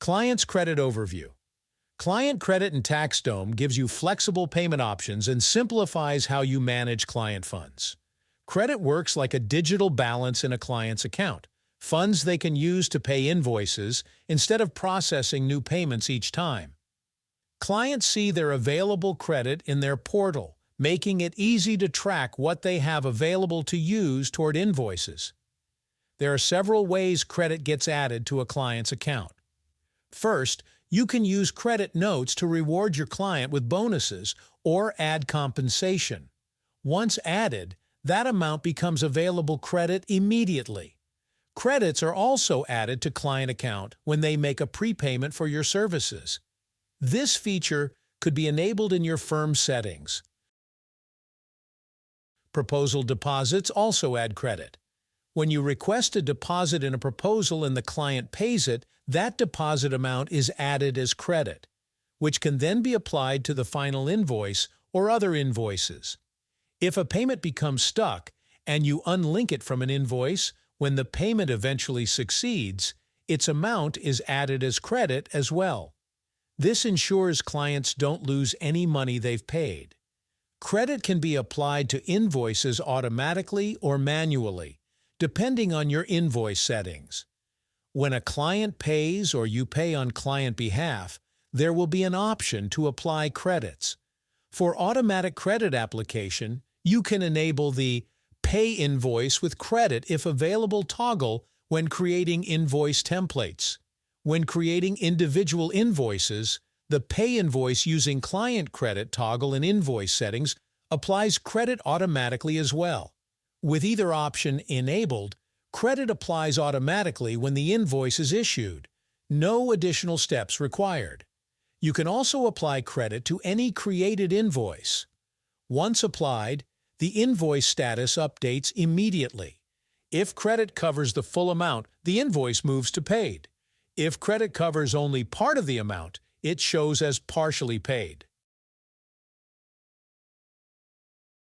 Client's Credit Overview. Client Credit and TaxDome gives you flexible payment options and simplifies how you manage client funds. Credit works like a digital balance in a client's account, funds they can use to pay invoices instead of processing new payments each time. Clients see their available credit in their portal, making it easy to track what they have available to use toward invoices. There are several ways credit gets added to a client's account. First, you can use credit notes to reward your client with bonuses or add compensation. Once added, that amount becomes available credit immediately. Credits are also added to client account when they make a prepayment for your services. This feature could be enabled in your firm's settings. Proposal deposits also add credit. When you request a deposit in a proposal and the client pays it, that deposit amount is added as credit, which can then be applied to the final invoice or other invoices. If a payment becomes stuck and you unlink it from an invoice, when the payment eventually succeeds, its amount is added as credit as well. This ensures clients don't lose any money they've paid. Credit can be applied to invoices automatically or manually, depending on your invoice settings. When a client pays or you pay on client behalf, there will be an option to apply credits. For automatic credit application, you can enable the Pay Invoice with Credit if available toggle when creating invoice templates. When creating individual invoices, the Pay Invoice using Client Credit toggle in invoice settings applies credit automatically as well. With either option enabled, credit applies automatically when the invoice is issued. No additional steps required. You can also apply credit to any created invoice. Once applied, the invoice status updates immediately. If credit covers the full amount, the invoice moves to paid. If credit covers only part of the amount, it shows as partially paid.